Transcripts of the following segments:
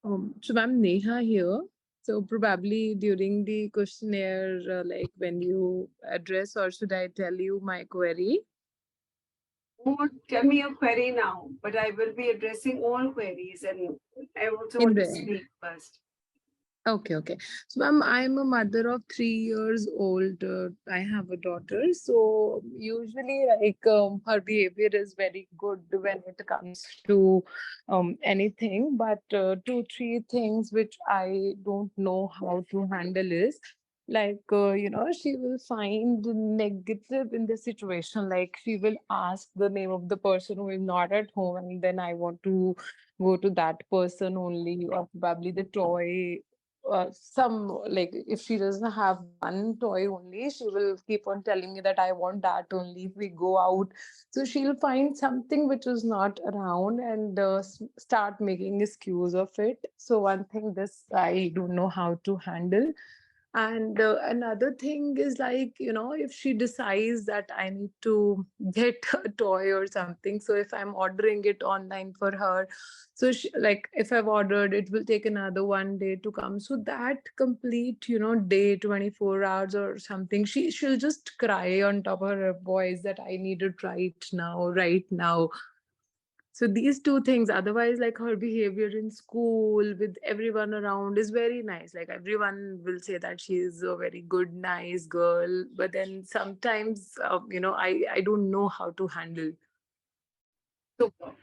So I'm Neha here. So probably during the questionnaire, like when you address, or should I tell you my query? Oh, tell me your query now, but I will be addressing all queries and I also In want to the speak first. Okay. So I'm a mother of 3 years old. I have a daughter. So usually, like her behavior is very good when it comes to anything. But two, three things which I don't know how to handle is like she will find negative in the situation. Like she will ask the name of the person who is not at home, and then I want to go to that person only, or probably the toy some, like if she doesn't have one toy only, she will keep on telling me that I want that only if we go out. So she'll find something which is not around and start making excuse of it. So one thing this I don't know how to handle. And another thing is, like, if she decides that I need to get a toy or something, so if I'm ordering it online for her, so like if I've ordered, it will take another 1 day to come. So that complete, day, 24 hours or something, she'll just cry on top of her voice that I need it right now, right now. So these two things, otherwise, like her behavior in school with everyone around is very nice. Like everyone will say that she is a very good, nice girl. But then sometimes, I don't know how to handle. Super.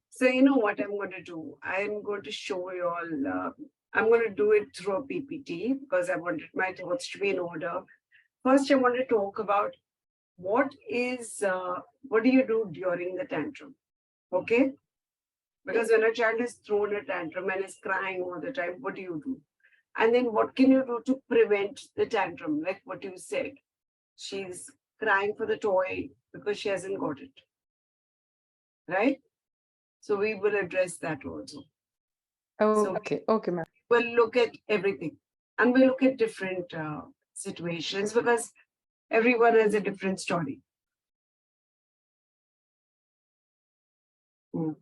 So you know what I'm going to do? I'm going to show you all. I'm going to do it through a PPT because I wanted my thoughts to be in order. First, I want to talk about what is what do you do during the tantrum? Okay, because when a child is thrown a tantrum and is crying all the time, what do you do? And then what can you do to prevent the tantrum? Like what you said, she's crying for the toy because she hasn't got it, right? So we will address that also. So Okay, ma'am. we'll look at everything and we'll look at different situations because everyone has a different story. Mm.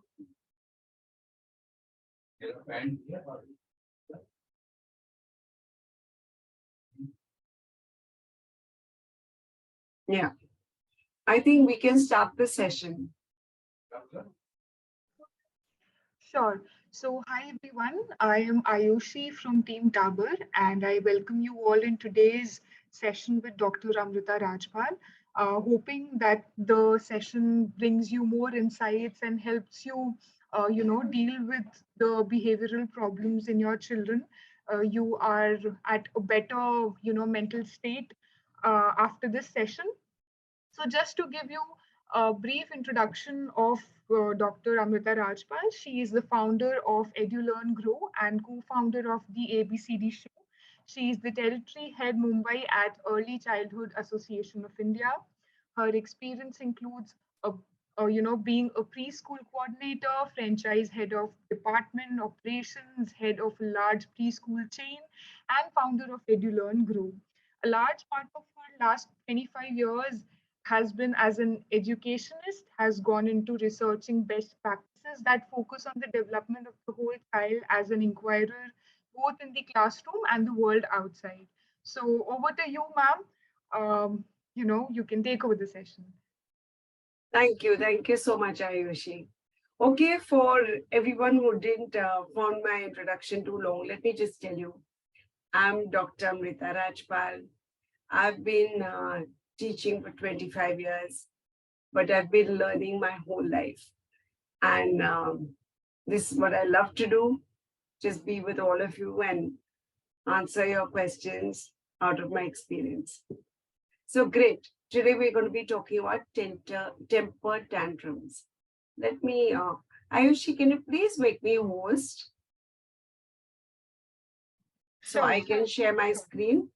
Yeah, I think we can start the session. Sure. So, hi everyone. I am Ayushi from Team Taabur, and I welcome you all in today's session with Dr. Amrita Rajpal. Hoping that the session brings you more insights and helps you, deal with the behavioral problems in your children. You are at a better, mental state after this session. So, just to give you a brief introduction of Dr. Amrita Rajpal, she is the founder of EduLearn Grow and co founder of the ABCD Show. She is the territory head Mumbai at Early Childhood Association of India. Her experience includes being a preschool coordinator, franchise head of department operations, head of a large preschool chain, and founder of EduLearn Grow. A large part of her last 25 years has been as an educationist, has gone into researching best practices that focus on the development of the whole child as an inquirer, both in the classroom and the world outside. So over to you, ma'am. You can take over the session. Thank you. Thank you so much, Ayushi. Okay, for everyone who didn't found my introduction too long, let me just tell you, I'm Dr. Amrita Rajpal. I've been teaching for 25 years, but I've been learning my whole life. And this is what I love to do, just be with all of you and answer your questions out of my experience. So great. Today we're going to be talking about temper tantrums. Let me, Ayushi, can you please make me a host so Sure. I can share my screen?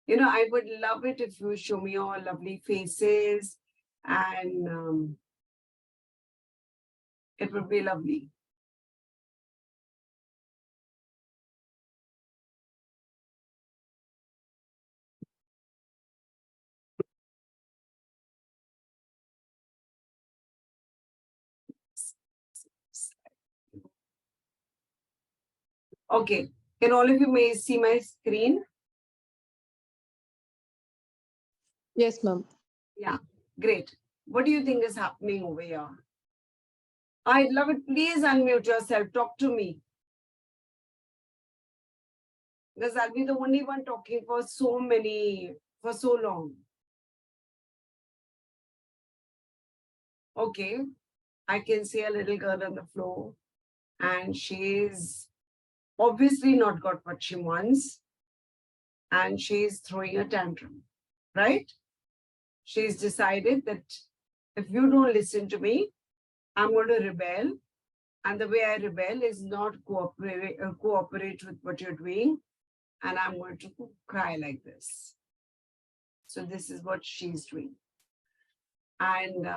You know, I would love it if you show me your lovely faces and it would be lovely. Okay. Can all of you may see my screen? Yes, ma'am. Yeah, great. What do you think is happening over here? I'd love it. Please unmute yourself. Talk to me. Because I'll be the only one talking for so long. Okay. I can see a little girl on the floor and she's obviously not got what she wants and she's throwing a tantrum, right? She's decided that if you don't listen to me, I'm going to rebel. And the way I rebel is not cooperate with what you're doing. And I'm going to cry like this. So this is what she's doing. And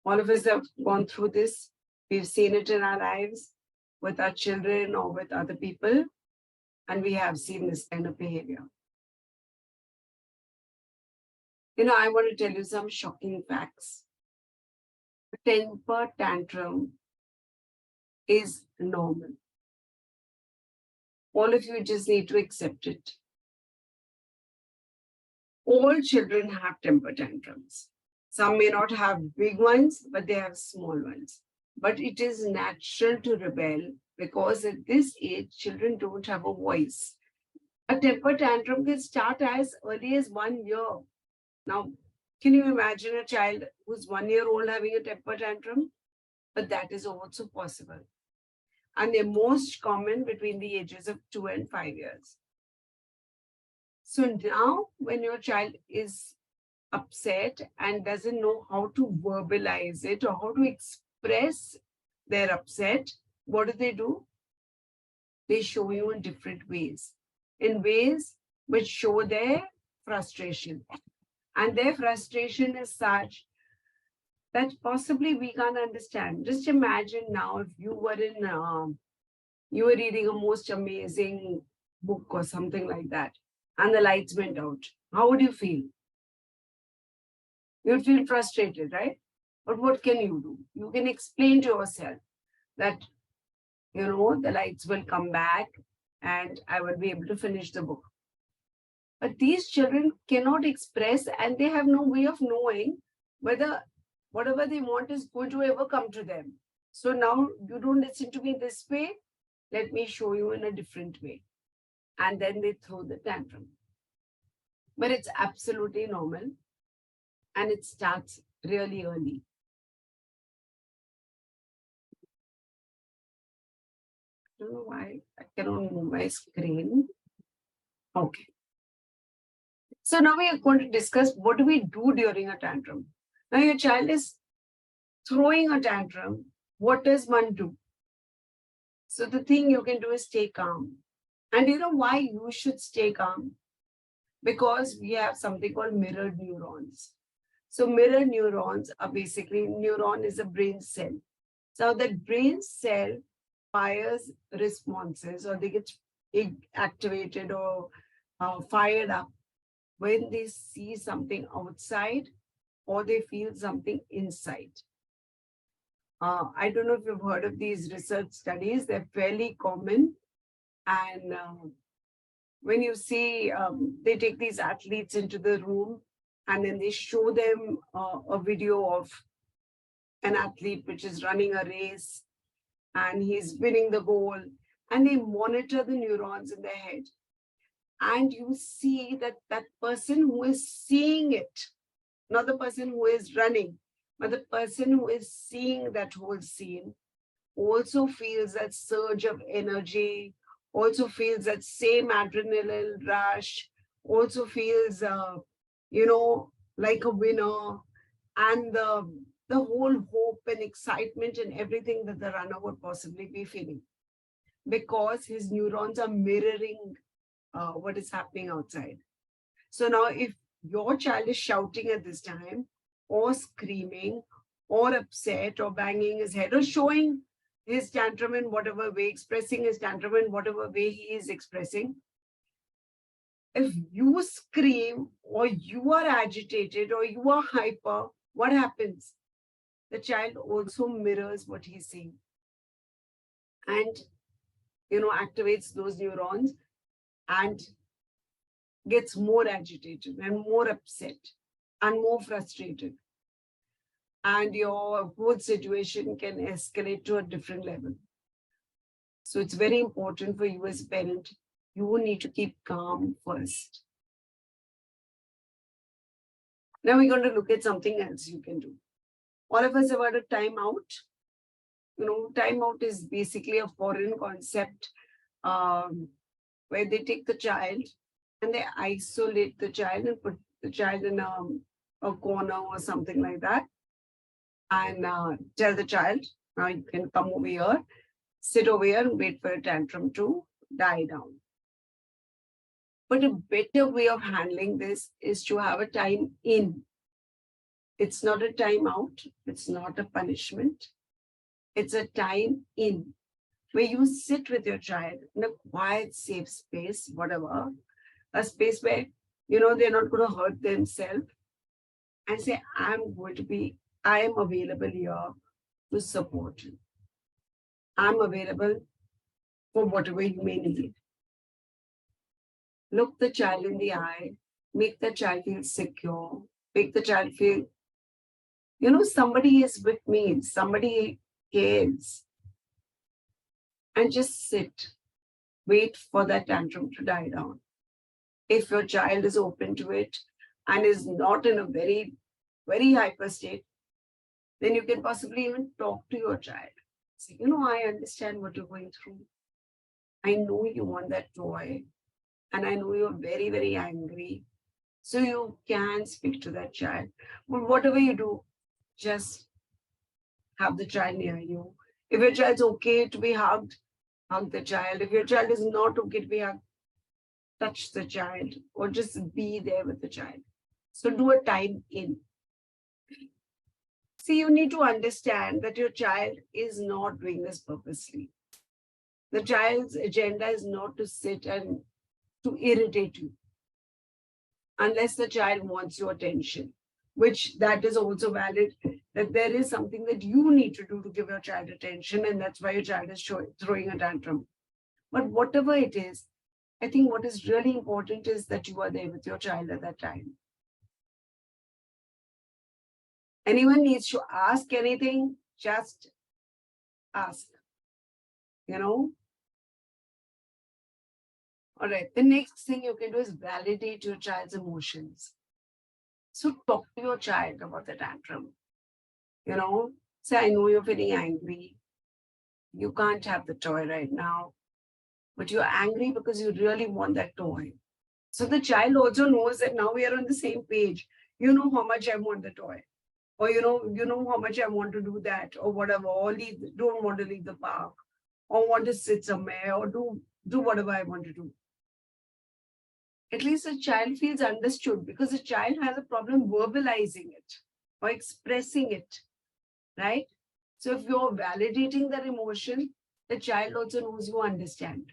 all of us have gone through this. We've seen it in our lives with our children or with other people. And we have seen this kind of behavior. You know, I want to tell you some shocking facts. A temper tantrum is normal. All of you just need to accept it. All children have temper tantrums. Some may not have big ones, but they have small ones. But it is natural to rebel because at this age, children don't have a voice. A temper tantrum can start as early as 1 year. Now, can you imagine a child who's 1 year old having a temper tantrum? But that is also possible. And they're most common between the ages of 2 and 5 years. So now when your child is upset and doesn't know how to verbalize it or how to express their upset, what do? They show you in different ways, in ways which show their frustration. And their frustration is such that possibly we can't understand. Just imagine now if you were you were reading a most amazing book or something like that, and the lights went out. How would you feel? You'd feel frustrated, right? But what can you do? You can explain to yourself that, you know, the lights will come back and I will be able to finish the book. But these children cannot express and they have no way of knowing whether whatever they want is going to ever come to them. So now you don't listen to me this way, let me show you in a different way. And then they throw the tantrum. But it's absolutely normal and it starts really early. I don't know why I cannot move my screen. Okay. So now we are going to discuss what do we do during a tantrum. Now your child is throwing a tantrum. What does one do? So the thing you can do is stay calm. And you know why you should stay calm? Because we have something called mirrored neurons. So mirror neurons are basically, neuron is a brain cell. So that brain cell fires responses or they get activated or fired up when they see something outside or they feel something inside. I don't know if you've heard of these research studies. They're fairly common. And when you see, they take these athletes into the room and then they show them a video of an athlete which is running a race and he's winning the goal, and they monitor the neurons in their head. And you see that that person who is seeing it, not the person who is running, but the person who is seeing that whole scene also feels that surge of energy, also feels that same adrenaline rush, also feels, you know, like a winner, and the whole hope and excitement and everything that the runner would possibly be feeling, because his neurons are mirroring what is happening outside. So now if your child is shouting at this time or screaming or upset or banging his head or showing his tantrum in whatever way, expressing his tantrum in whatever way he is expressing, if you scream or you are agitated or you are hyper, what happens? The child also mirrors what he's saying. And activates those neurons and gets more agitated and more upset and more frustrated. And your whole situation can escalate to a different level. So it's very important for you as a parent, you need to keep calm first. Now we're going to look at something else you can do. All of us have heard of timeout. Timeout is basically a foreign concept where they take the child and they isolate the child and put the child in a corner or something like that, and tell the child, now you can come over here, sit over here and wait for a tantrum to die down. But a better way of handling this is to have a time in. It's not a time out. It's not a punishment. It's a time in where you sit with your child in a quiet, safe space, whatever, a space where, they're not going to hurt themselves, and say, I am available here to support you. I'm available for whatever you may need. Look the child in the eye, make the child feel secure, make the child feel, somebody is with me, somebody cares. And just sit, wait for that tantrum to die down. If your child is open to it and is not in a very, very hyper state, then you can possibly even talk to your child. Say, I understand what you're going through. I know you want that toy. And I know you're very, very angry. So you can speak to that child. But whatever you do, just have the child near you. If your child's okay to be hugged, hug the child. If your child is not okay to be hugged, touch the child or just be there with the child. So do a time in. See, you need to understand that your child is not doing this purposely. The child's agenda is not to sit and to irritate you, unless the child wants your attention, which that is also valid, that there is something that you need to do to give your child attention, and that's why your child is throwing a tantrum. But whatever it is, I think what is really important is that you are there with your child at that time. Anyone needs to ask anything, just ask, All right, the next thing you can do is validate your child's emotions. So talk to your child about the tantrum. Say, I know you're feeling angry. You can't have the toy right now, but you're angry because you really want that toy. So the child also knows that now we are on the same page. You know how much I want the toy, or you know how much I want to do that, or whatever, or don't want to leave the park, or want to sit somewhere, or do whatever I want to do. At least the child feels understood, because the child has a problem verbalizing it or expressing it, right? So if you're validating their emotion, the child also knows you understand.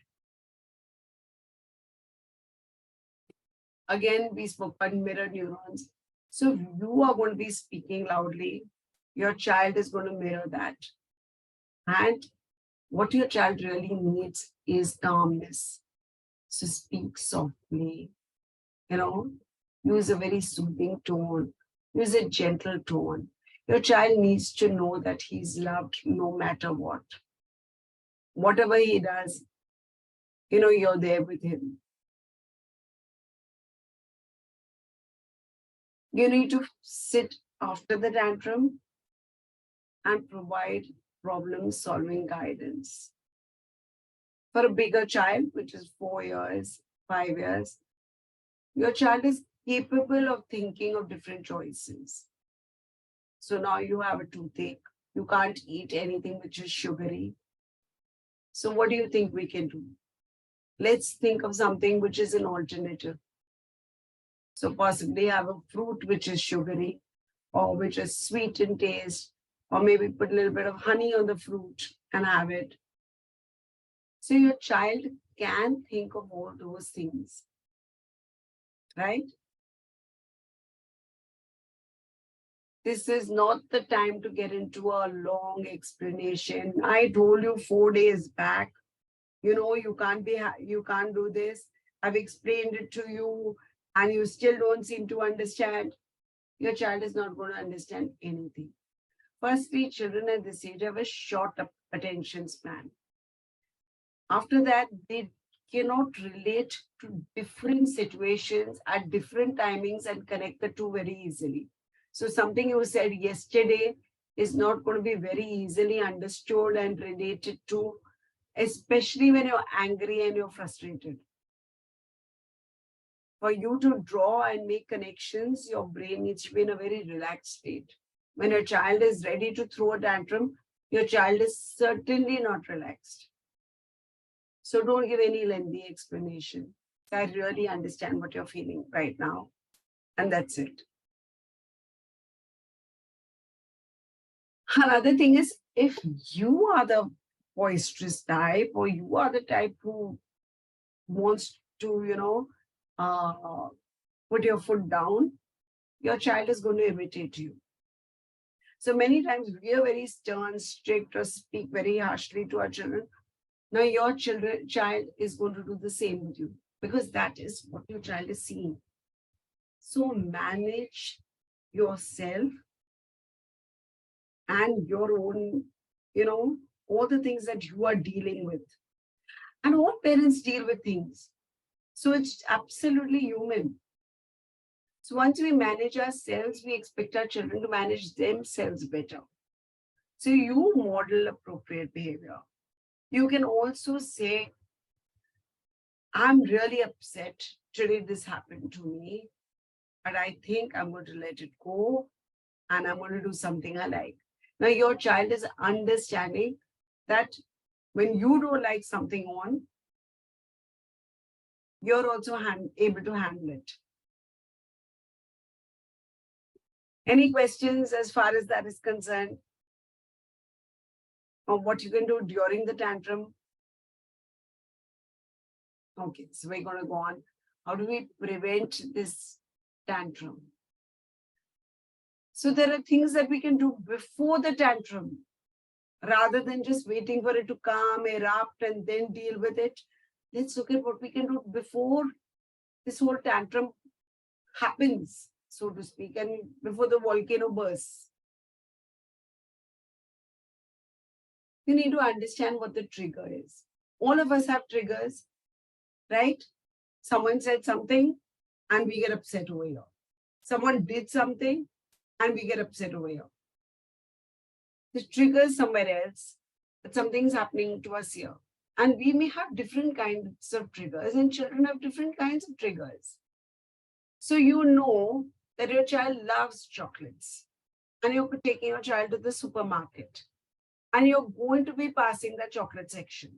Again, we spoke about mirror neurons. So if you are going to be speaking loudly, your child is going to mirror that. And what your child really needs is calmness. So speak softly, use a very soothing tone, use a gentle tone. Your child needs to know that he's loved no matter what. Whatever he does, you're there with him. You need to sit after the tantrum and provide problem-solving guidance. For a bigger child, which is 4 years, 5 years, your child is capable of thinking of different choices. So now you have a toothache. You can't eat anything which is sugary. So what do you think we can do? Let's think of something which is an alternative. So possibly have a fruit which is sugary, or which is sweet in taste, or maybe put a little bit of honey on the fruit and have it. So your child can think of all those things, right? This is not the time to get into a long explanation. I told you 4 days back You know, you can't do this. I've explained it to you and you still don't seem to understand. Your child is not going to understand anything. Firstly, children at this age have a short attention span. After that, they cannot relate to different situations at different timings and connect the two very easily. So something you said yesterday is not going to be very easily understood and related to, especially when you're angry and you're frustrated. For you to draw and make connections, your brain needs to be in a very relaxed state. When a child is ready to throw a tantrum, your child is certainly not relaxed. So don't give any lengthy explanation. I really understand what you're feeling right now. And that's it. Another thing is, if you are the boisterous type or you are the type who wants to, put your foot down, your child is going to imitate you. So many times we are very stern, strict, or speak very harshly to our children. Now your child is going to do the same with you because that is what your child is seeing. So manage yourself and your own, all the things that you are dealing with. And all parents deal with things. So it's absolutely human. So once we manage ourselves, we expect our children to manage themselves better. So you model appropriate behavior. You can also say, I'm really upset. Today this happened to me, but I think I'm going to let it go and I'm going to do something I like. Now your child is understanding that when you don't like something on, you're also able to handle it. Any questions as far as that is concerned? Or what you can do during the tantrum? Okay, so we're going to go on. How do we prevent this tantrum? So there are things that we can do before the tantrum, rather than just waiting for it to calm, erupt, and then deal with it. Let's look at what we can do before this whole tantrum happens, so to speak, and before the volcano bursts. You need to understand what the trigger is. All of us have triggers, right? Someone said something and we get upset over here. Someone did something and we get upset over here. The trigger is somewhere else, but something's happening to us here. And we may have different kinds of triggers, and children have different kinds of triggers. So you know that your child loves chocolates, and you're taking your child to the supermarket, and you're going to be passing the chocolate section.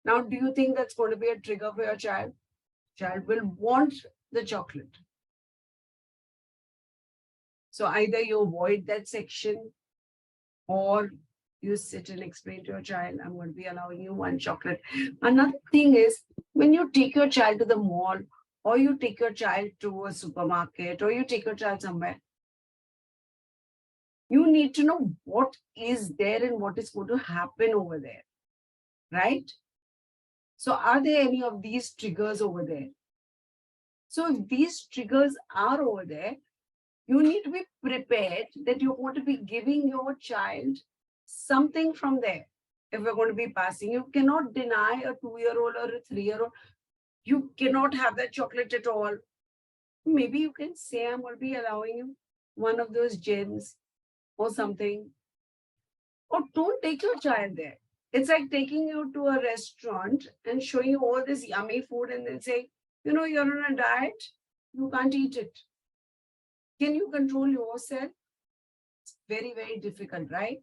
Now, do you think that's going to be a trigger for your child? Child will want the chocolate. So either you avoid that section or you sit and explain to your child, I'm going to be allowing you one chocolate. Another thing is, when you take your child to the mall or you take your child to a supermarket or you take your child somewhere, you need to know what is there and what is going to happen over there, right? So are there any of these triggers over there? So if these triggers are over there, you need to be prepared that you're going to be giving your child something from there. If we're going to be passing, you cannot deny a 2-year-old or a 3-year-old. You cannot have that chocolate at all. Maybe you can say, I'm going to be allowing you one of those gems or something. Or don't take your child there. It's like taking you to a restaurant and showing you all this yummy food and then say, you're on a diet, you can't eat it. Can you control yourself? It's very, very difficult, right?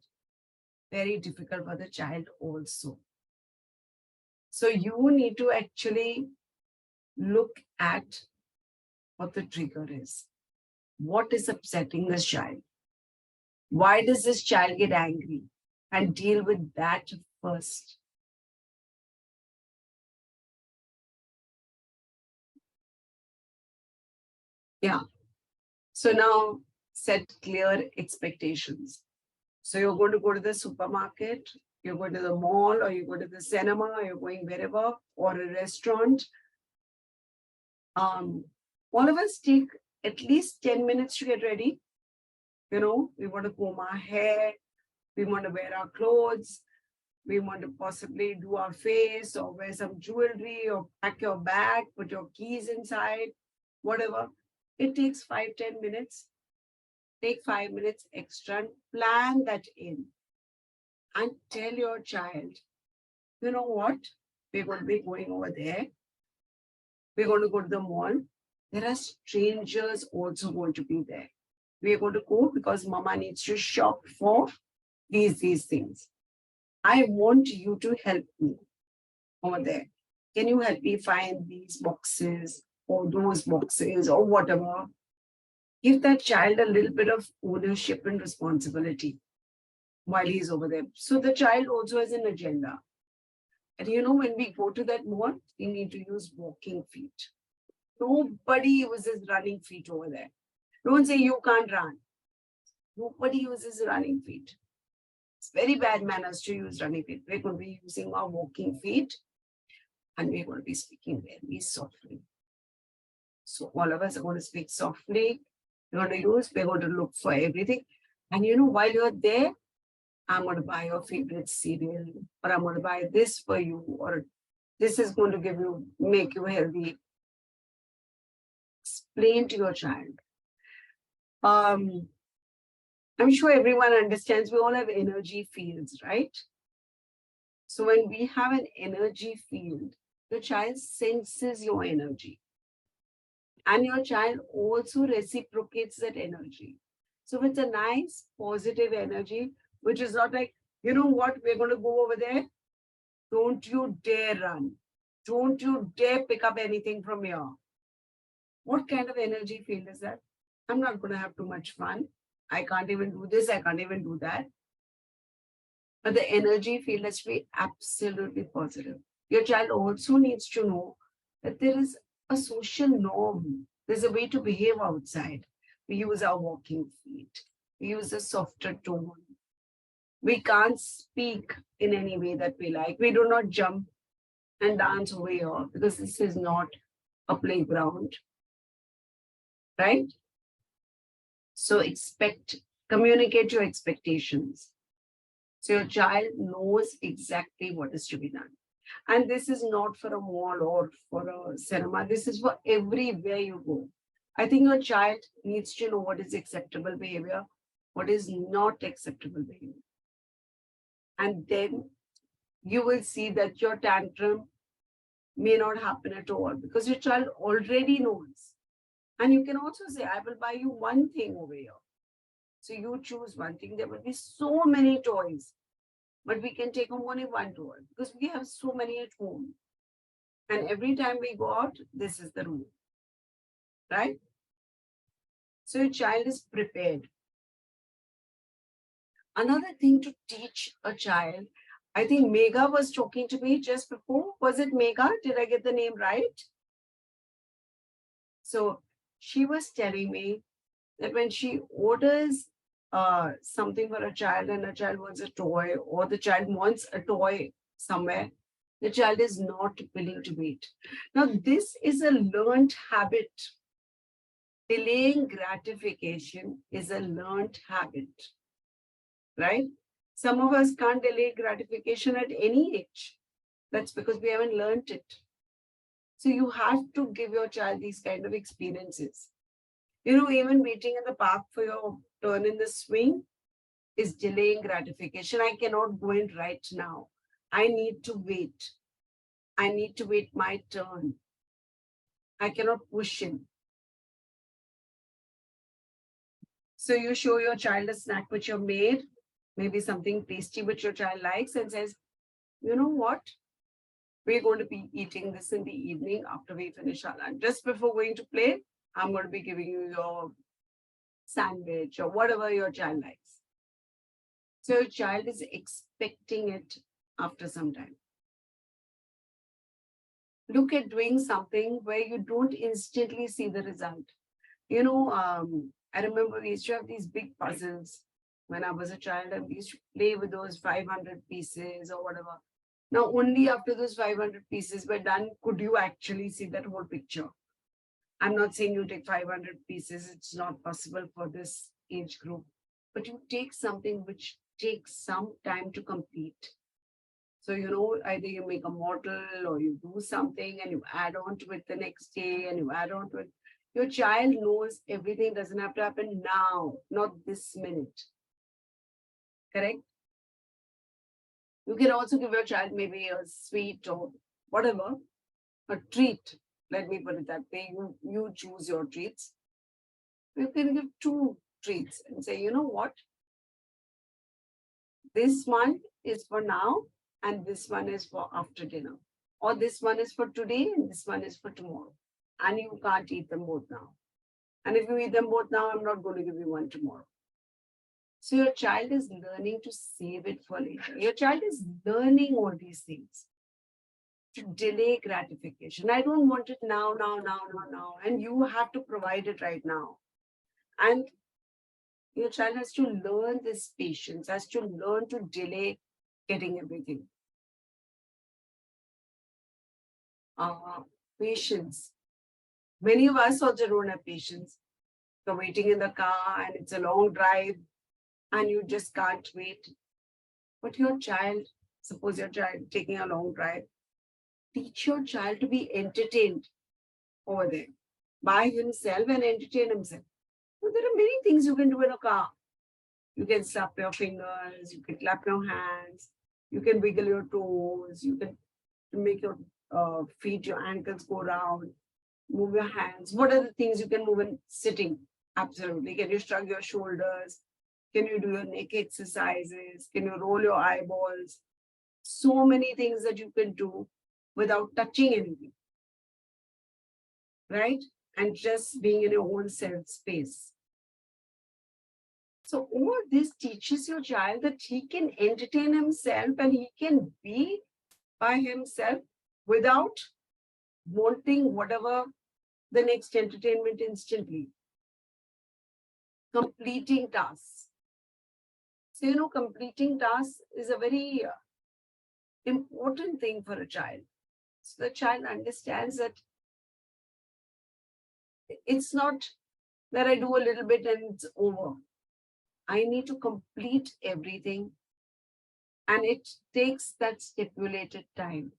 Very difficult for the child also. So you need to actually look at what the trigger is. What is upsetting this child? Why does this child get angry? And deal with that first. Yeah. So now set clear expectations. So you're going to go to the supermarket You go to the mall or you go to the cinema, or you're going wherever, or a restaurant. All of us take at least 10 minutes to get ready. We want to comb our hair, we want to wear our clothes, we want to possibly do our face or wear some jewelry or pack your bag, put your keys inside, whatever. It takes 5-10 minutes. Take 5 minutes extra and plan that in. And tell your child, you know what? We're going to be going over there. We're going to go to the mall. There are strangers also going to be there. We're going to go because mama needs to shop for these things. I want you to help me over there. Can you help me find these boxes or those boxes or whatever? Give that child a little bit of ownership and responsibility while he's over there. So the child also has an agenda. And when we go to that mall, we need to use walking feet. Nobody uses running feet over there. Don't say you can't run. Nobody uses running feet. It's very bad manners to use running feet. We're going to be using our walking feet and we're going to be speaking very softly. So all of us are going to speak softly. We're going to look for everything. And while you're there, I'm going to buy your favorite cereal, or I'm going to buy this for you, or this is going to make you healthy. Explain to your child. I'm sure everyone understands we all have energy fields, right? So when we have an energy field, the child senses your energy. And your child also reciprocates that energy. So it's a nice, positive energy, which is not like, you know what, we're going to go over there. Don't you dare run. Don't you dare pick up anything from here. What kind of energy field is that? I'm not going to have too much fun. I can't even do this. I can't even do that. But the energy field has to be absolutely positive. Your child also needs to know that there is a social norm. There's a way to behave outside. We use our walking feet. We use a softer tone. We can't speak in any way that we like. We do not jump and dance over here because this is not a playground. Right? So communicate your expectations. So your child knows exactly what is to be done. And this is not for a mall or for a cinema. This is for everywhere you go. I think your child needs to know what is acceptable behavior, what is not acceptable behavior. And then you will see that your tantrum may not happen at all because your child already knows. And you can also say, I will buy you one thing over here. So you choose one thing. There will be so many toys, but we can take home only one toy because we have so many at home. And every time we go out, this is the rule, right? So your child is prepared. Another thing to teach a child, I think Megha was talking to me just before. Was it Megha? Did I get the name right? So she was telling me that when she orders something for a child and a child wants a toy, or the child wants a toy somewhere, the child is not willing to wait. Now, this is a learned habit. Delaying gratification is a learned habit, right? Some of us can't delay gratification at any age. That's because we haven't learned it. So you have to give your child these kind of experiences. Even waiting in the park for your turn in the swing is delaying gratification. I cannot go in right now. I need to wait. I need to wait my turn. I cannot push in. So you show your child a snack which you made, maybe something tasty which your child likes, and says, you know what? We're going to be eating this in the evening after we finish our lunch. Just before going to play, I'm going to be giving you your sandwich or whatever your child likes. So your child is expecting it after some time. Look at doing something where you don't instantly see the result. I remember we used to have these big puzzles when I was a child, and we used to play with those 500 pieces or whatever. Now, only after those 500 pieces were done, could you actually see that whole picture. I'm not saying you take 500 pieces, it's not possible for this age group, but you take something which takes some time to complete. So, either you make a model or you do something and you add on to it the next day and you add on to it. Your child knows everything doesn't have to happen now, not this minute. Correct? You can also give your child maybe a sweet or whatever, a treat. Let me put it that way. You choose your treats. You can give 2 treats and say, you know what? This one is for now, and this one is for after dinner. Or this one is for today, and this one is for tomorrow. And you can't eat them both now. And if you eat them both now, I'm not going to give you one tomorrow. So your child is learning to save it for later. Your child is learning all these things to delay gratification. I don't want it now. And you have to provide it right now. And your child has to learn this patience, has to learn to delay getting everything. Patience. Many of us also don't have patience. You're waiting in the car and it's a long drive and you just can't wait. But your child, suppose your child taking a long drive, teach your child to be entertained over there by himself and entertain himself. So there are many things you can do in a car. You can slap your fingers, you can clap your hands, you can wiggle your toes, you can make your feet, your ankles go round, move your hands. What are the things you can move in sitting? Absolutely. Can you shrug your shoulders? Can you do your neck exercises? Can you roll your eyeballs? So many things that you can do without touching anything, right? And just being in your own self space. So all this teaches your child that he can entertain himself and he can be by himself without wanting whatever the next entertainment instantly. Completing tasks. So, completing tasks is a very important thing for a child. So the child understands that it's not that I do a little bit and it's over. I need to complete everything. And it takes that stipulated time.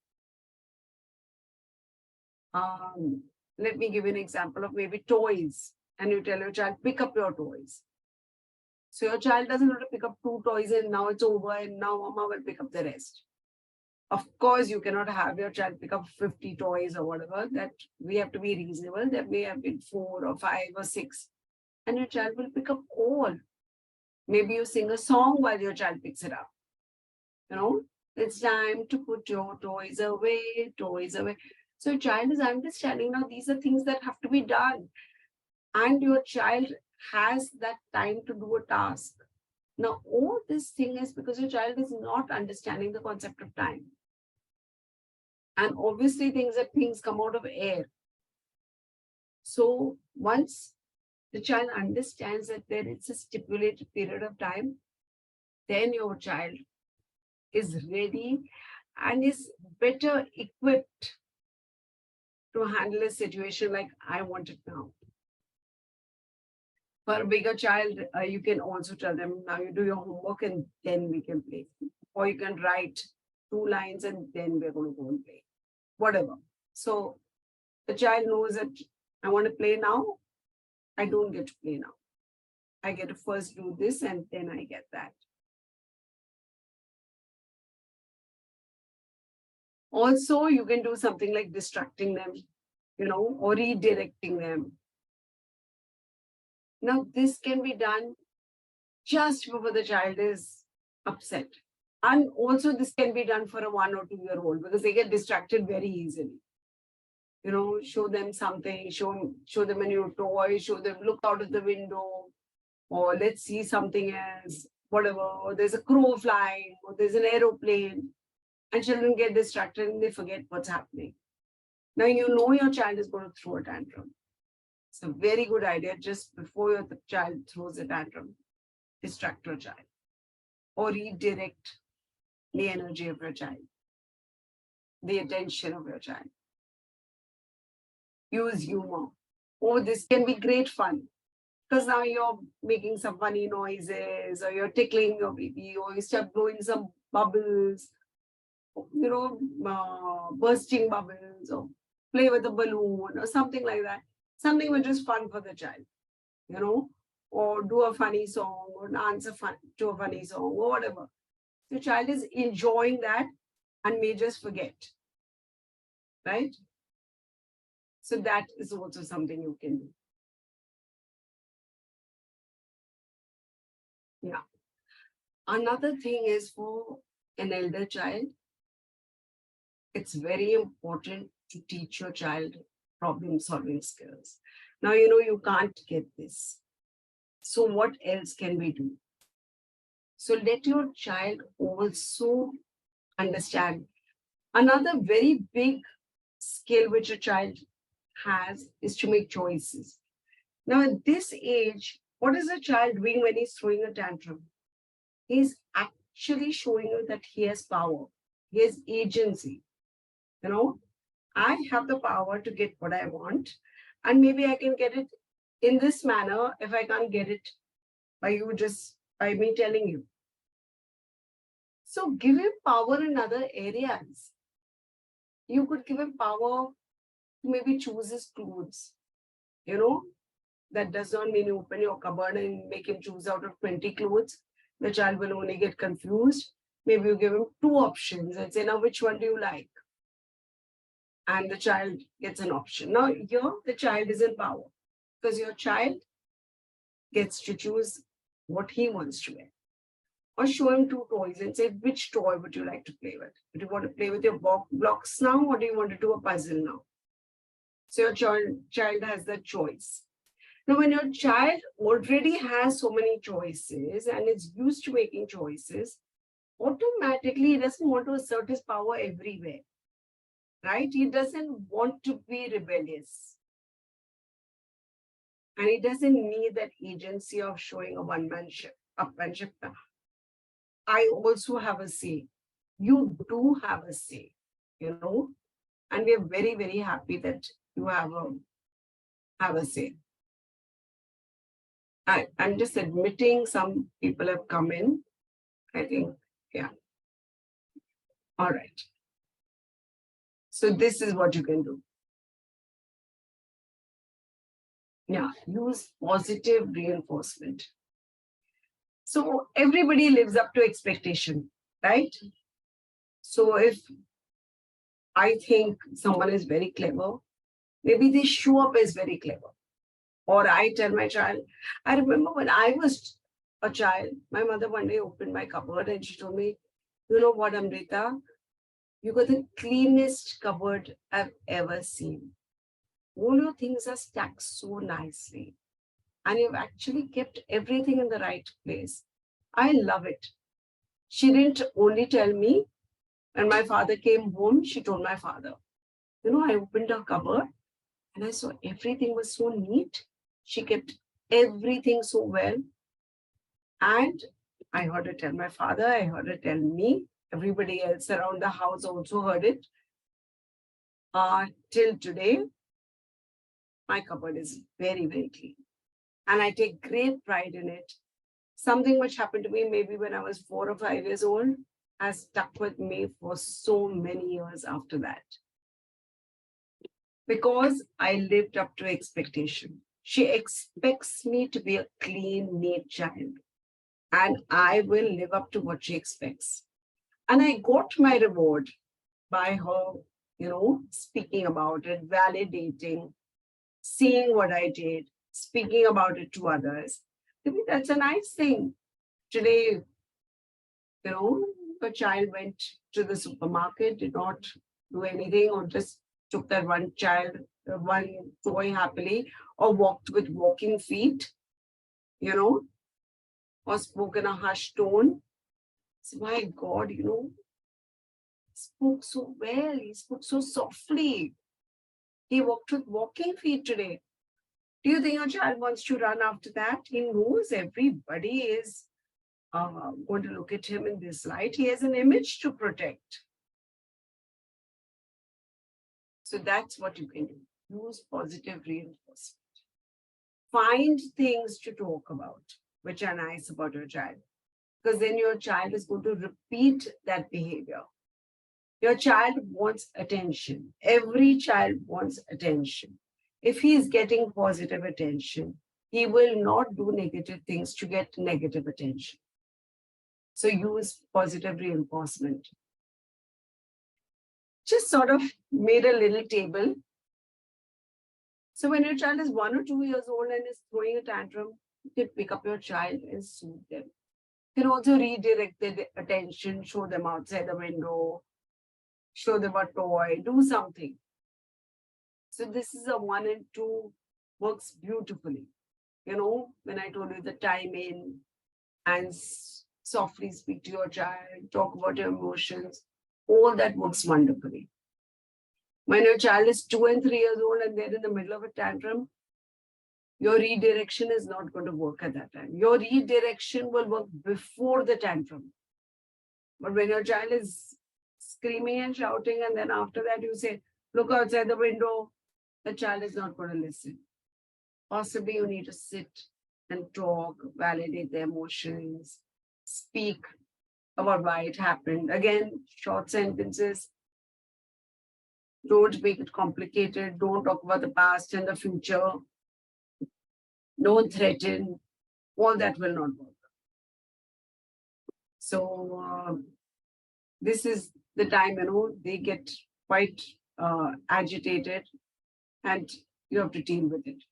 Let me give you an example of maybe toys. And you tell your child, pick up your toys. So your child doesn't want to pick up 2 toys and now it's over and now mama will pick up the rest. Of course, you cannot have your child pick up 50 toys or whatever. That we have to be reasonable. That may have been 4 or 5 or 6. And your child will pick up all. Maybe you sing a song while your child picks it up. It's time to put your toys away, toys away. So your child is understanding now these are things that have to be done. And your child has that time to do a task. Now, all this thing is because your child is not understanding the concept of time. And obviously, things come out of air. So once the child understands that there is a stipulated period of time, then your child is ready and is better equipped to handle a situation like I want it now. For a bigger child, you can also tell them, now you do your homework and then we can play. Or you can write 2 lines and then we're going to go and play. Whatever. So the child knows that I want to play now. I don't get to play now. I get to first do this and then I get that. Also, you can do something like distracting them, or redirecting them. Now, this can be done just before the child is upset. And also this can be done for a 1 or 2-year-old because they get distracted very easily. Show them something, show them a new toy, show them look out of the window, or let's see something else, whatever, or there's a crow flying, or there's an aeroplane, and children get distracted and they forget what's happening. Now your child is going to throw a tantrum. It's a very good idea just before your child throws a tantrum. distract your child or redirect the energy of your child, the attention of your child. Use humor. Oh, this can be great fun. Because now you're making some funny noises, or you're tickling your baby, or you start blowing some bubbles, bursting bubbles, or play with a balloon, or something like that. Something which is fun for the child, or do a funny song, or dance to a funny song, or whatever. The child is enjoying that and may just forget, right? So that is also something you can do. Yeah. Another thing is for an elder child, it's very important to teach your child problem-solving skills. Now, you can't get this. So what else can we do? So let your child also understand. Another very big skill which a child has is to make choices. Now, at this age, what is a child doing when he's throwing a tantrum? He's actually showing you that he has power. He has agency. I have the power to get what I want, and maybe I can get it in this manner if I can't get it by me telling you. So give him power in other areas. You could give him power to maybe choose his clothes. That does not mean you open your cupboard and make him choose out of 20 clothes. The child will only get confused. Maybe you give him 2 options and say, now which one do you like? And the child gets an option. Now here, the child is in power because your child gets to choose what he wants to wear. Or show him 2 toys and say, which toy would you like to play with? Do you want to play with your blocks now, or do you want to do a puzzle now? So your child has that choice. Now, when your child already has so many choices and is used to making choices, automatically he doesn't want to assert his power everywhere. Right? He doesn't want to be rebellious. And he doesn't need that agency of showing a one-manship, upmanship. I also have a say. You do have a say, and we are very, very happy that you have a say. I'm just admitting some people have come in. I think, yeah. All right. So this is what you can do. Yeah, use positive reinforcement. So everybody lives up to expectation, right? So if I think someone is very clever, maybe they show up as very clever. Or I tell my child, I remember when I was a child, my mother one day opened my cupboard and she told me, you know what, Amrita, you got the cleanest cupboard I've ever seen. All your things are stacked so nicely. And you've actually kept everything in the right place. I love it. She didn't only tell me. When my father came home, she told my father, I opened her cupboard and I saw everything was so neat. She kept everything so well. And I heard her tell my father, I heard her tell me, everybody else around the house also heard it. Till today, my cupboard is very, very clean. And I take great pride in it. Something which happened to me maybe when I was 4 or 5 years old has stuck with me for so many years after that. Because I lived up to expectation. She expects me to be a clean, neat child. And I will live up to what she expects. And I got my reward by her, speaking about it, validating, seeing what I did, speaking about it to others. I mean, that's a nice thing. Today, a child went to the supermarket, did not do anything, or just took that one toy happily, or walked with walking feet, or spoke in a hushed tone. So my God, spoke so well. He spoke so softly. He walked with walking feet today. Do you think your child wants to run after that? He knows everybody is going to look at him in this light. He has an image to protect. So that's what you can do. Use positive reinforcement. Find things to talk about, which are nice about your child. Because then your child is going to repeat that behavior. Your child wants attention. Every child wants attention. If he is getting positive attention, he will not do negative things to get negative attention. So use positive reinforcement. Just sort of made a little table. So when your child is 1 or 2 years old and is throwing a tantrum, you can pick up your child and soothe them. You can also redirect their attention, show them outside the window, show them a toy, do something. So this is a 1 and 2 works beautifully. You know, when I told you the time in and softly speak to your child, talk about your emotions, all that works wonderfully. When your child is 2 and 3 years old and they're in the middle of a tantrum, your redirection is not going to work at that time. Your redirection will work before the tantrum. But when your child is screaming and shouting, and then after that you say, look outside the window, the child is not going to listen. Possibly you need to sit and talk, validate their emotions, speak about why it happened. Again, short sentences. Don't make it complicated. Don't talk about the past and the future. Don't threaten. All that will not work. So this is the time, you know, they get quite agitated and you have to deal with it.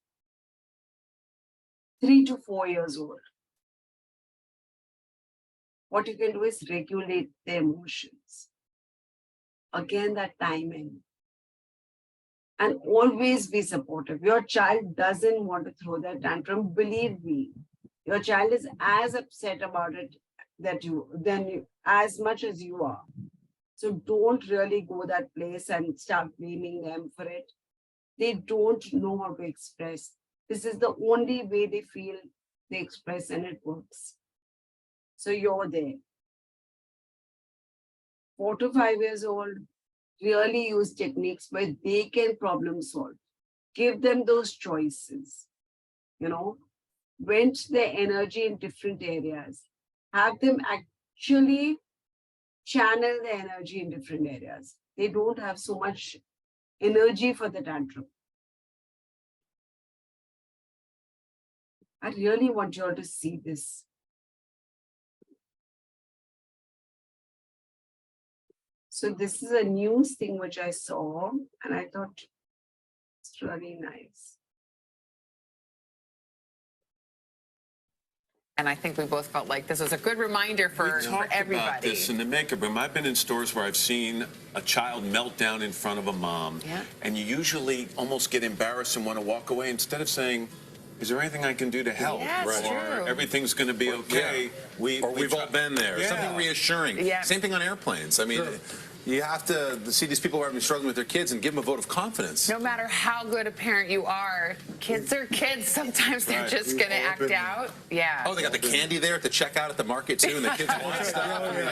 3 to 4 years old. What you can do is regulate their emotions. Again, that timing. And always be supportive. Your child doesn't want to throw their tantrum. Believe me, your child is as upset about it as much as you are. So don't really go that place and start blaming them for it. They don't know how to express. This is the only way they feel they express, and it works. So you're there. 4 to 5 years old, really use techniques where they can problem solve. Give them those choices, you know, vent their energy in different areas. Have them actually channel their energy in different areas. They don't have so much energy for the tantrum. I really want you all to see this. So this is a news thing which I saw, and I thought it's really nice. And I think we both felt like this was a good reminder for everybody. We talked about this in the makeup room. I've been in stores where I've seen a child melt down in front of a mom, and you usually almost get embarrassed and want to walk away instead of saying, is there anything I can do to help? Yes, or everything's going to be okay. We've all been there. Yeah. Something reassuring. Yeah. Same thing on airplanes. I mean, you have to see these people who are struggling with their kids and give them a vote of confidence. No matter how good a parent you are, kids are kids. Sometimes they're just going to act out. Yeah. Oh, they got the candy there at the checkout at the market too, and the kids want stuff. I mean,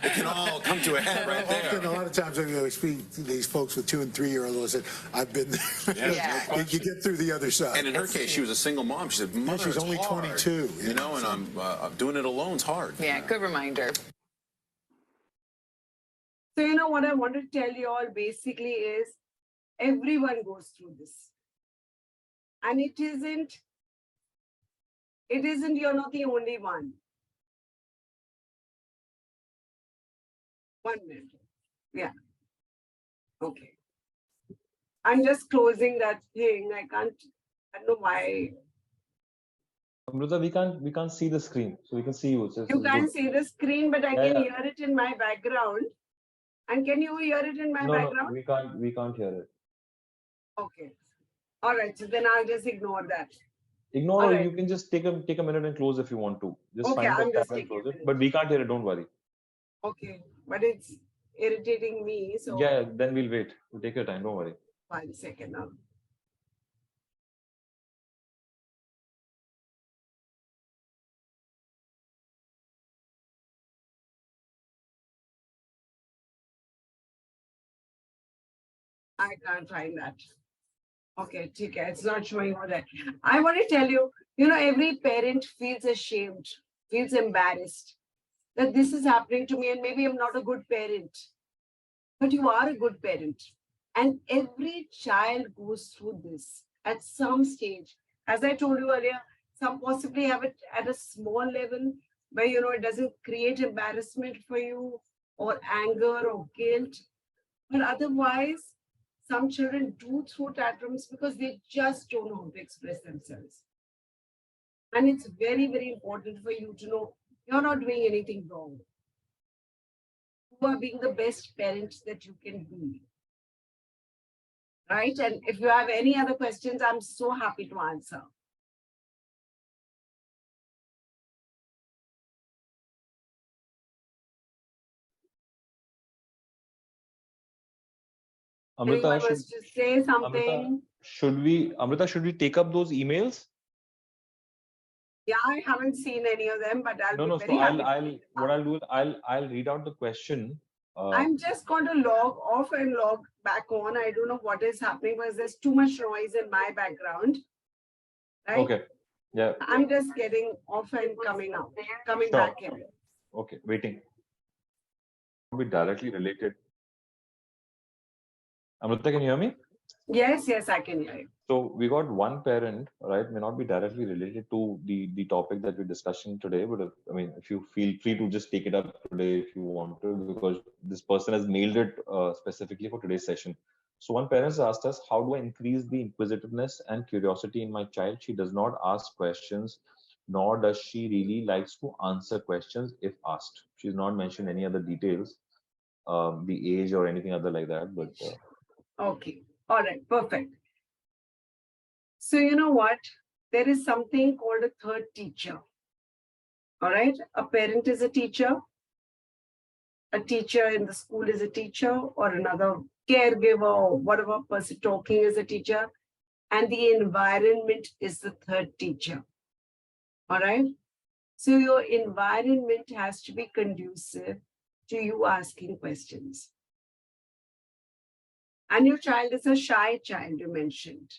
it can all come to a head right there. A lot of times I speak to these folks with 2 and 3 year olds, and I've been there. Yeah. You get through the other side. And in her case, she was a single mom. She said, "Mother, she's it's only hard, 22. You know, and I'm doing it alone's hard." Yeah, good reminder. So, you know, what I want to tell you all basically is everyone goes through this. And it isn't, you're not the only one. 1 minute. Yeah. Okay. I'm just closing that thing. I don't know why. Amrita, we can't see the screen, so we can see you. You can't see the screen, but I can Yeah. hear it in my background. And can you hear it in my background? No, we can't hear it. Okay. All right. So then I'll just ignore that. Ignore, All or right. you can just take a minute and close if you want to. Just Okay, find I'm the just tab and taking a close it. minute. But we can't hear it, don't worry. Okay. But it's irritating me. So Yeah, then we'll wait. We'll take your time, don't worry. 1 second now. I can't find that. Okay, okay, it's not showing all that. I want to tell you, every parent feels ashamed, feels embarrassed that this is happening to me and maybe I'm not a good parent. But you are a good parent. And every child goes through this at some stage. As I told you earlier, some possibly have it at a small level where, it doesn't create embarrassment for you or anger or guilt. But otherwise, some children do through tantrums because they just don't know how to express themselves. And it's very, very important for you to know you're not doing anything wrong. You are being the best parent that you can be. Right? And if you have any other questions, I'm so happy to answer. Amrita, Anyone wants to say something? Amrita, should we take up those emails? Yeah, I haven't seen any of them, but I'll be very so happy. what I'll do is I'll read out the question. I'm just going to log off and log back on. I don't know what is happening because there's too much noise in my background. Right? Okay. Yeah. I'm just getting off and coming back in. Okay, waiting. Be directly related. Amrita, can you hear me? Yes, I can hear you. So we got one parent, right? May not be directly related to the topic that we're discussing today, but if you feel free to just take it up today if you want to, because this person has mailed it specifically for today's session. So one parent asked us, how do I increase the inquisitiveness and curiosity in my child? She does not ask questions, nor does she really likes to answer questions if asked. She's not mentioned any other details, the age or anything other like that. But okay, all right, perfect. So you know what? There is something called a third teacher. All right, a parent is a teacher in the school is a teacher, or another caregiver or whatever person talking is a teacher, and the environment is the third teacher. All right. So your environment has to be conducive to you asking questions. And your child is a shy child, you mentioned.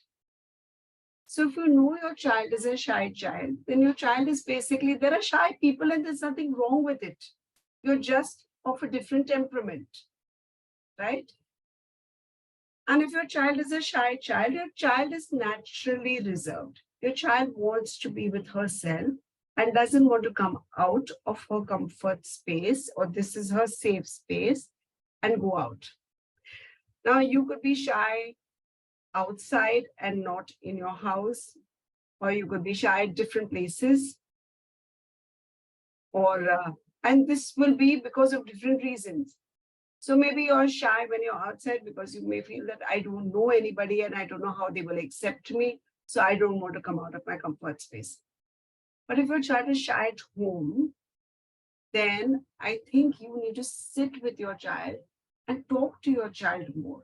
So if you know your child is a shy child, then your child is basically, there are shy people and there's nothing wrong with it. You're just of a different temperament, right? And if your child is a shy child, your child is naturally reserved. Your child wants to be with herself and doesn't want to come out of her comfort space, or this is her safe space, and go out. Now, you could be shy outside and not in your house, or you could be shy at different places, and this will be because of different reasons. So maybe you're shy when you're outside because you may feel that I don't know anybody and I don't know how they will accept me, so I don't want to come out of my comfort space. But if your child is shy at home, then I think you need to sit with your child and talk to your child more.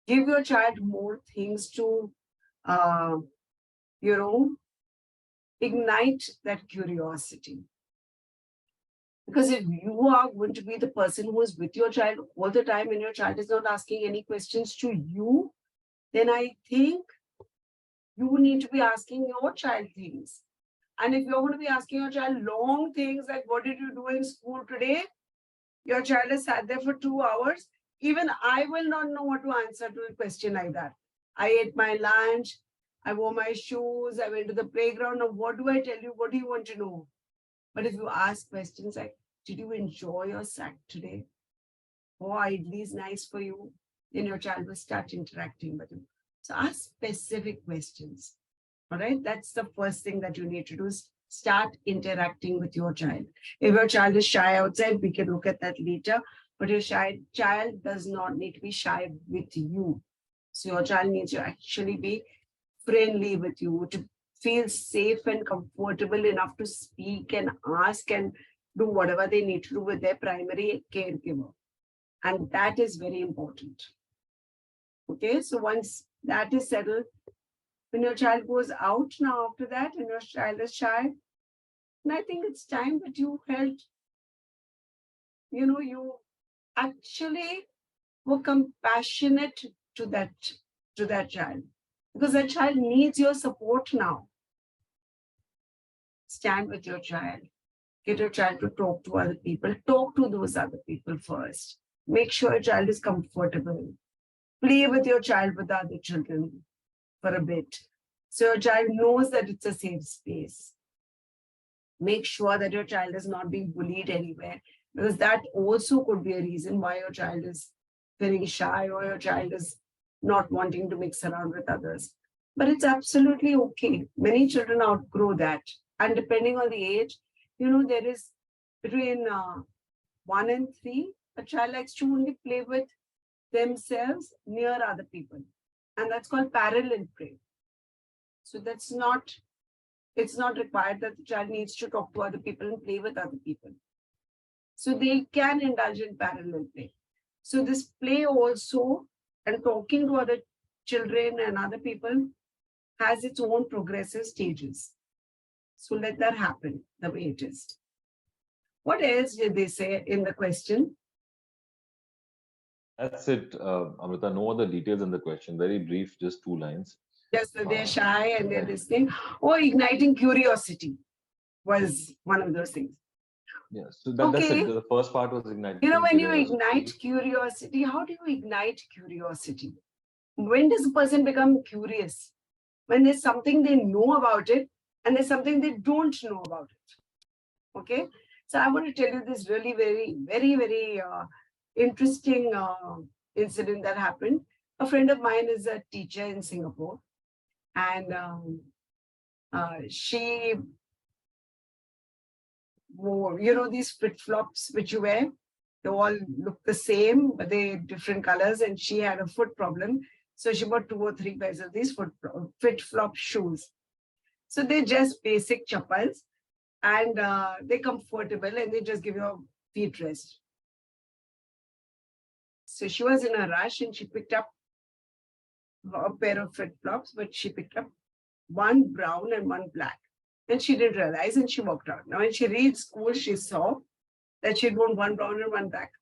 Give your child more things to, ignite that curiosity. Because if you are going to be the person who is with your child all the time and your child is not asking any questions to you, then I think you need to be asking your child things. And if you're going to be asking your child long things like, what did you do in school today? Your child has sat there for 2 hours. Even I will not know what to answer to a question like that. I ate my lunch. I wore my shoes. I went to the playground. Now, what do I tell you? What do you want to know? But if you ask questions like, did you enjoy your sack today? Oh, idli is nice for you. Then your child will start interacting with you. So ask specific questions. All right. That's the first thing that you need to do is start interacting with your child. If your child is shy outside, we can look at that later. But your shy child does not need to be shy with you. So your child needs to actually be friendly with you, to feel safe and comfortable enough to speak and ask and do whatever they need to do with their primary caregiver. And that is very important. Okay, so once that is settled, when your child goes out now after that and your child is shy, and I think it's time that you felt, you actually were compassionate to that child, because that child needs your support now. Stand with your child. Get your child to talk to other people. Talk to those other people first. Make sure your child is comfortable. Play with your child with other children for a bit, so your child knows that it's a safe space. Make sure that your child is not being bullied anywhere, because that also could be a reason why your child is feeling shy or your child is not wanting to mix around with others. But it's absolutely okay. Many children outgrow that. And depending on the age, there is between 1 and 3, a child likes to only play with themselves near other people. And that's called parallel play. So it's not required that the child needs to talk to other people and play with other people. So they can indulge in parallel play. So this play also and talking to other children and other people has its own progressive stages. So let that happen the way it is. What else did they say in the question? That's it, Amrita. No other details in the question. Very brief, just 2 lines. Yes, so they're shy and they're listening. Or igniting curiosity was one of those things. Yeah, so that's it. The first part was igniting when you curiosity. ignite curiosity, how do you ignite curiosity? When does a person become curious? When there's something they know about it and there's something they don't know about it. Okay? So I want to tell you this really very, very, very interesting incident that happened. A friend of mine is a teacher in Singapore, and she wore, these flip-flops which you wear, they all look the same, but they're different colors, and she had a foot problem. So she bought 2 or 3 pairs of these flip-flop shoes. So they're just basic chappals, and they're comfortable, and they just give your feet rest. So she was in a rush, and she picked up a pair of flip-flops, but she picked up one brown and one black. And she didn't realize, and she walked out. Now, when she reached school, she saw that she'd worn one brown and one black.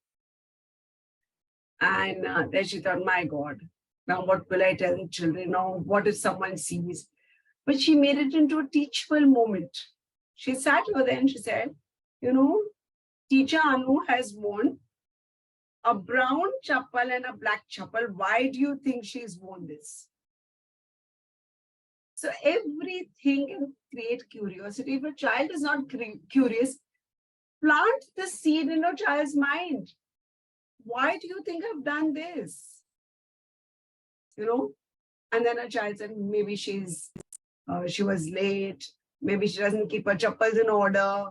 And then she thought, my God, now what will I tell the children? Now, what if someone sees? But she made it into a teachable moment. She sat over there and she said, teacher Anu has worn a brown chappal and a black chappal. Why do you think she's worn this? So everything can create curiosity. If a child is not curious, plant the seed in a child's mind. Why do you think I've done this? And then a child said, maybe she was late. Maybe she doesn't keep her chappals in order.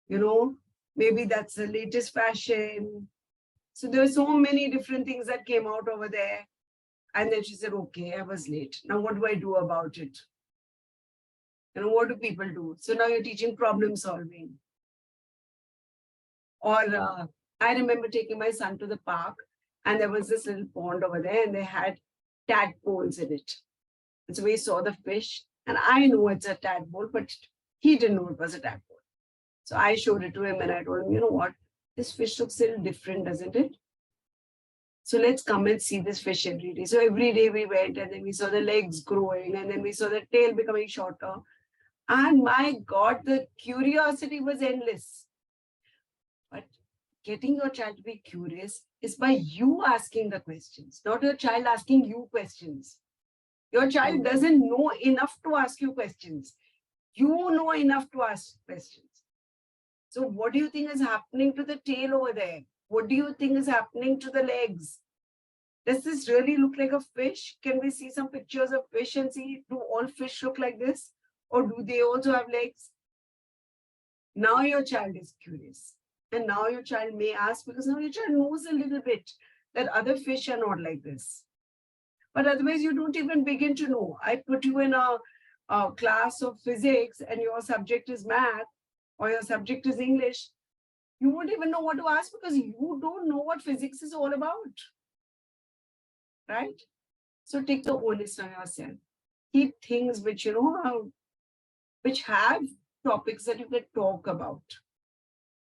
Maybe that's the latest fashion. So there were so many different things that came out over there. And then she said, okay, I was late. Now what do I do about it? What do people do? So now you're teaching problem solving. Or I remember taking my son to the park, and there was this little pond over there, and they had tadpoles in it. And so we saw the fish, and I know it's a tadpole, but he didn't know it was a tadpole. So I showed it to him, and I told him, you know what? This fish looks a little different, doesn't it? So let's come and see this fish every day. So every day we went, and then we saw the legs growing, and then we saw the tail becoming shorter. And my God, the curiosity was endless. But getting your child to be curious is by you asking the questions, not your child asking you questions. Your child doesn't know enough to ask you questions. You know enough to ask questions. So what do you think is happening to the tail over there? What do you think is happening to the legs? Does this really look like a fish? Can we see some pictures of fish and see, do all fish look like this? Or do they also have legs? Now your child is curious. And now your child may ask, because now your child knows a little bit that other fish are not like this. But otherwise, you don't even begin to know. I put you in a class of physics and your subject is math or your subject is English. You won't even know what to ask because you don't know what physics is all about. Right? So take the onus on yourself. Keep things which, which have topics that you can talk about.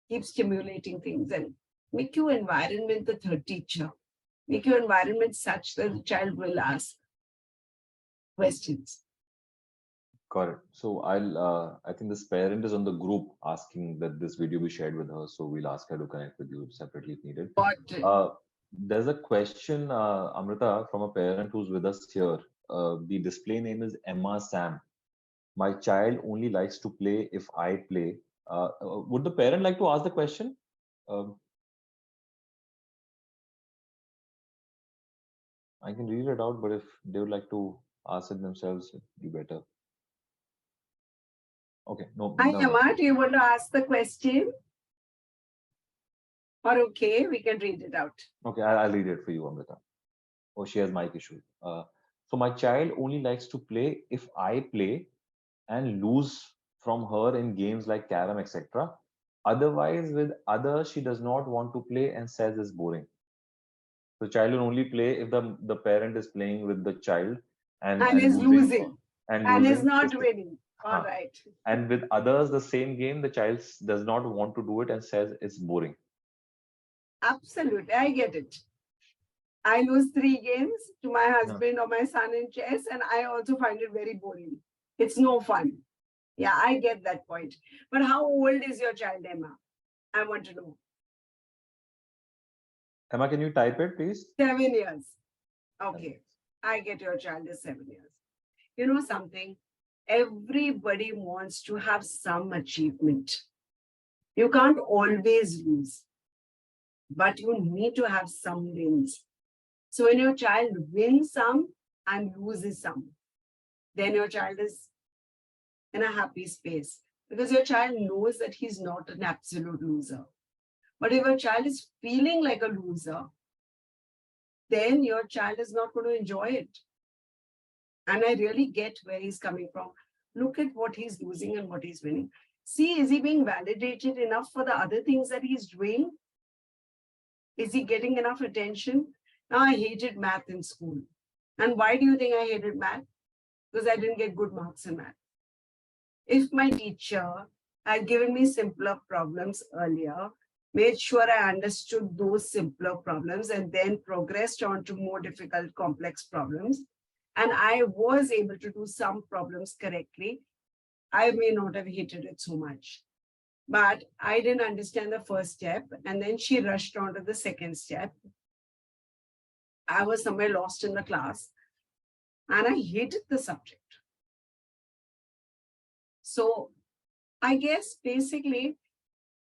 Keep stimulating things and make your environment the third teacher. Make your environment such that the child will ask questions. Got it. So I think this parent is on the group asking that this video be shared with her. So we'll ask her to connect with you separately if needed. There's a question, Amrita, from a parent who's with us here. The display name is Emma Sam. My child only likes to play if I play. Would the parent like to ask the question? I can read it out, but if they would like to ask it themselves, it'd be better. Okay, no. Hi, Emma, do you want to ask the question? Or okay, we can read it out. Okay, I'll read it for you, Amrita. Oh, she has mic issue. So my child only likes to play if I play and lose from her in games like carom, etc. Otherwise, with others, she does not want to play and says it's boring. So child will only play if the parent is playing with the child and is losing. And is not winning. All right. And with others, the same game, the child does not want to do it and says it's boring. Absolutely, I get it. I lose 3 games to my husband or my son in chess, and I also find it very boring. It's no fun. Yeah, I get that point. But how old is your child, Emma? I want to know. Emma, can you type it, please? 7 years. Okay, I get your child is 7 years. You know something? Everybody wants to have some achievement. You can't always lose, but you need to have some wins. So when your child wins some and loses some, then your child is in a happy space because your child knows that he's not an absolute loser. But if your child is feeling like a loser, then your child is not going to enjoy it. And I really get where he's coming from. Look at what he's losing and what he's winning. See, is he being validated enough for the other things that he's doing? Is he getting enough attention? Now, I hated math in school. And why do you think I hated math? Because I didn't get good marks in math. If my teacher had given me simpler problems earlier, made sure I understood those simpler problems and then progressed on to more difficult, complex problems, and I was able to do some problems correctly, I may not have hated it so much. But I didn't understand the first step, and then she rushed on to the second step. I was somewhere lost in the class, and I hated the subject. So I guess basically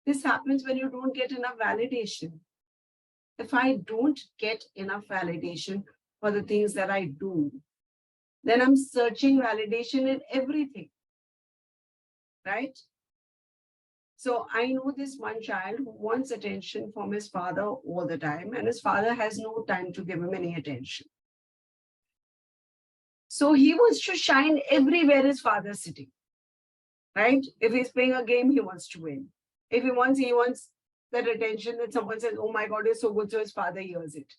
this happens when you don't get enough validation. If I don't get enough validation for the things that I do, then I'm searching validation in everything, right? So I know this one child who wants attention from his father all the time, and his father has no time to give him any attention. So he wants to shine everywhere his father's sitting, right? If he's playing a game, he wants to win. If he wants that attention that someone says, oh my God, you're so good, so his father hears it.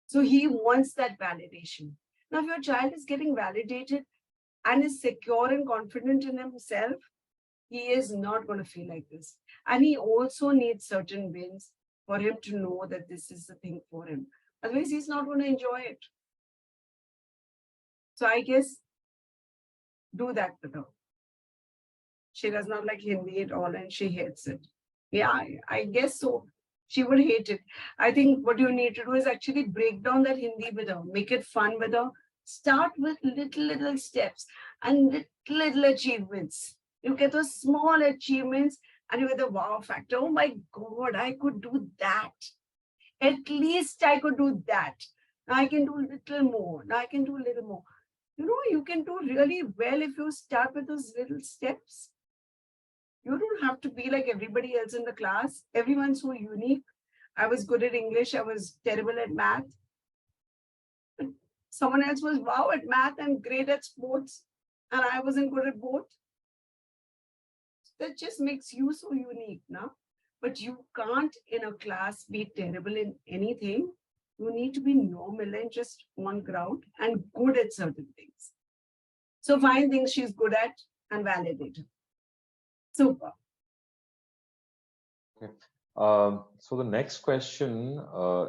So he wants that validation. Now, if your child is getting validated and is secure and confident in himself, he is not going to feel like this. And he also needs certain wins for him to know that this is the thing for him. Otherwise, he's not going to enjoy it. So I guess do that with her. She does not like Hindi at all and she hates it. Yeah, I guess so. She would hate it. I think what you need to do is actually break down that Hindi with her, make it fun with her. Start with little steps and little achievements. You get those small achievements and you get the wow factor. Oh my God, I could do that. At least I could do that. Now I can do a little more. Now I can do a little more. You know, you can do really well if you start with those little steps. You don't have to be like everybody else in the class. Everyone's so unique. I was good at English. I was terrible at math. But someone else was wow at math and great at sports. And I wasn't good at both. That just makes you so unique, no? But you can't in a class be terrible in anything. You need to be normal and just on ground and good at certain things. So find things she's good at and validate her. Super. Okay. So the next question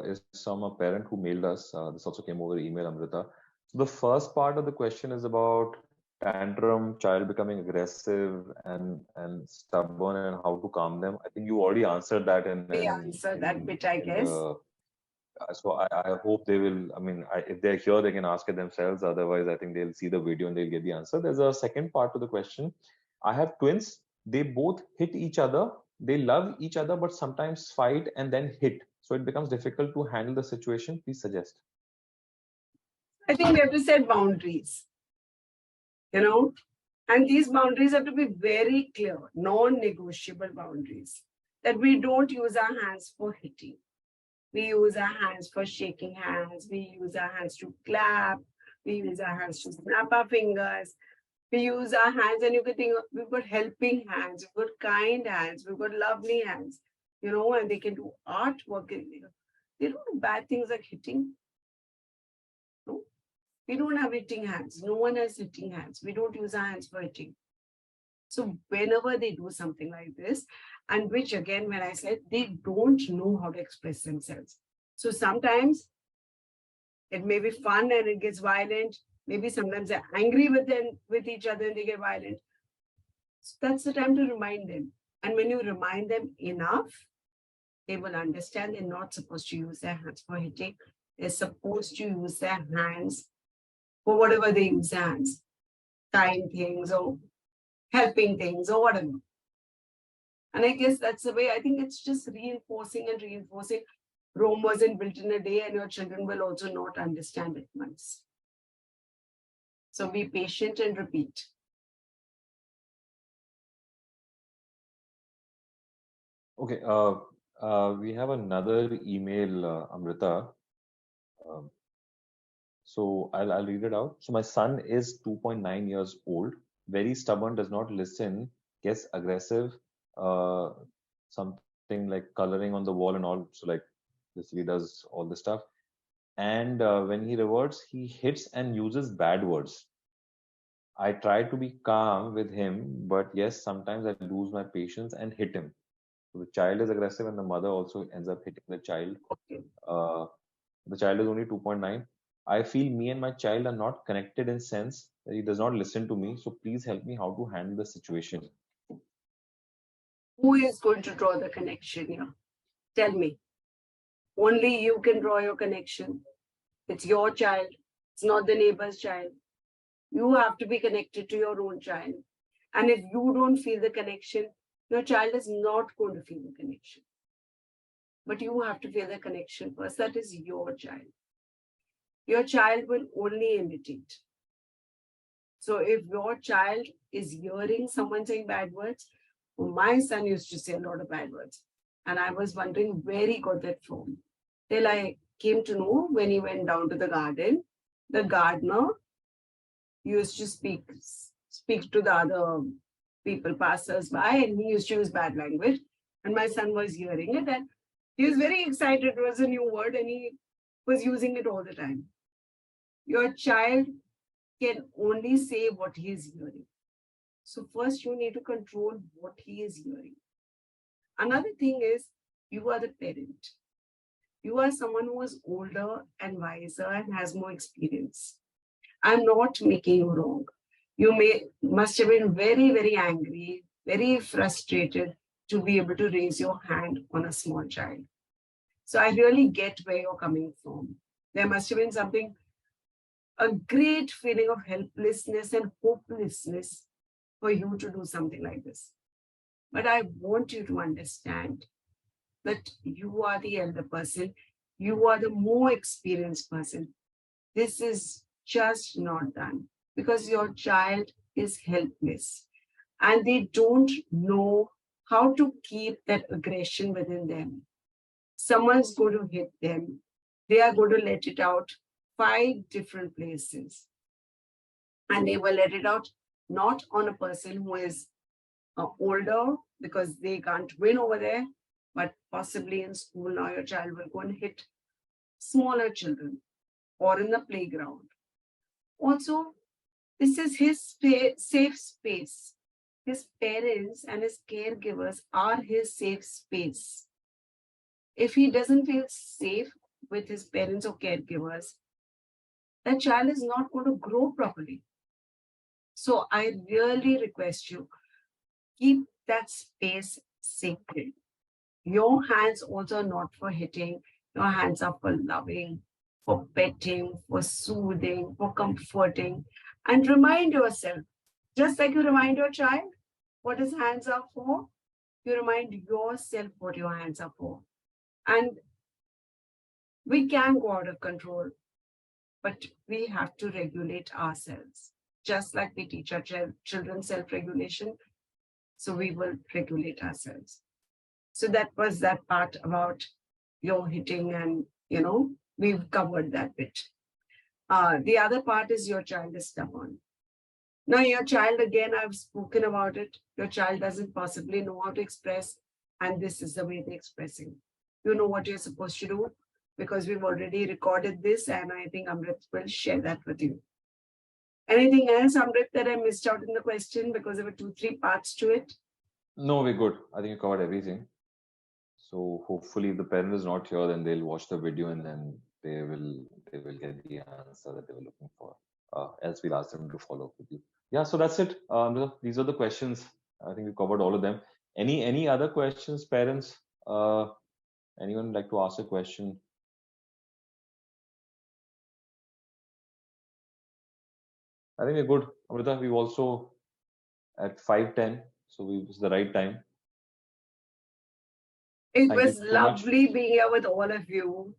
is from a parent who mailed us. This also came over email, Amrita. So the first part of the question is about tantrum, child becoming aggressive and stubborn, and how to calm them. I think you already answered that We answer that bit, I in guess. the. So I hope they will. I mean, if they're here, they can ask it themselves. Otherwise, I think they'll see the video and they'll get the answer. There's a second part to the question. I have twins. They both hit each other. They love each other, but sometimes fight and then hit. So it becomes difficult to handle the situation. Please suggest. I think we have to set boundaries, and these boundaries have to be very clear, non-negotiable boundaries, that we don't use our hands for hitting. We use our hands for shaking hands. We use our hands to clap. We use our hands to snap our fingers. We use our hands, and you can think we've got helping hands, we've got kind hands, we've got lovely hands, and they can do artwork. They don't do bad things like hitting. No, we don't have hitting hands. No one has hitting hands. We don't use our hands for hitting. So whenever they do something like this, and which again, when I said they don't know how to express themselves. So sometimes it may be fun and it gets violent. Maybe sometimes they're angry with each other and they get violent. So that's the time to remind them. And when you remind them enough, they will understand they're not supposed to use their hands for hitting. They're supposed to use their hands for whatever they use their hands. Kind things or helping things or whatever. And I guess that's the way. I think it's just reinforcing and reinforcing. Rome wasn't built in a day, and your children will also not understand it once. So be patient and repeat. Okay. We have another email, Amrita. So I'll read it out. So my son is 2.9 years old, very stubborn, does not listen, gets aggressive, something like coloring on the wall and all. So like basically does all this stuff. And when he reverts, he hits and uses bad words. I try to be calm with him, but yes, sometimes I lose my patience and hit him. So the child is aggressive and the mother also ends up hitting the child. The child is only 2.9. I feel me and my child are not connected in sense that he does not listen to me. So please help me how to handle the situation. Who is going to draw the connection here? Tell me. Only you can draw your connection. It's your child. It's not the neighbor's child. You have to be connected to your own child. And if you don't feel the connection, your child is not going to feel the connection. But you have to feel the connection first. That is your child. Your child will only imitate. So if your child is hearing someone saying bad words, my son used to say a lot of bad words. And I was wondering where he got that from. Till I came to know when he went down to the garden, the gardener used to speak to the other people, passers by, and he used to use bad language. And my son was hearing it, and he was very excited. It was a new word, and he was using it all the time. Your child can only say what he is hearing. So first you need to control what he is hearing. Another thing is, you are the parent. You are someone who is older and wiser and has more experience. I'm not making you wrong. You must have been very, very angry, very frustrated to be able to raise your hand on a small child. So I really get where you're coming from. There must have been a great feeling of helplessness and hopelessness for you to do something like this. But I want you to understand that you are the elder person. You are the more experienced person. This is just not done because your child is helpless and they don't know how to keep that aggression within them. Someone's going to hit them. They are going to let it out 5 different places. And they will let it out not on a person who is older because they can't win over there, but possibly in school now your child will go and hit smaller children or in the playground. Also, this is his safe space. His parents and his caregivers are his safe space. If he doesn't feel safe with his parents or caregivers, that child is not going to grow properly. So I really request you, keep that space sacred. Your hands also are not for hitting, your hands are for loving, for petting, for soothing, for comforting. And remind yourself, just like you remind your child what his hands are for, you remind yourself what your hands are for. And we can go out of control, but we have to regulate ourselves. Just like we teach our children self-regulation, so we will regulate ourselves. So that was that part about your hitting, and we've covered that bit. The other part is your child is stubborn. Now your child, again, I've spoken about it. Your child doesn't possibly know how to express, and this is the way they're expressing. You know what you're supposed to do, because we've already recorded this, and I think Amrit will share that with you. Anything else, Amrit, that I missed out in the question, because there were 2-3 parts to it? No, we're good. I think you covered everything. So hopefully, if the parent is not here, then they'll watch the video and then they will get the answer that they were looking for. Else we'll ask them to follow up with you. Yeah, so that's it. These are the questions. I think we covered all of them. Any other questions, parents? Anyone like to ask a question? I think we're good. Amrita, we've also at 5:10, so it's the right time. It was lovely being here with all of you.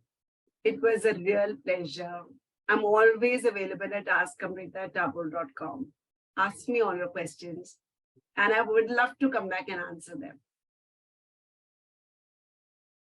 It was a real pleasure. I'm always available at askamrita@taabur.com. Ask me all your questions, and I would love to come back and answer them.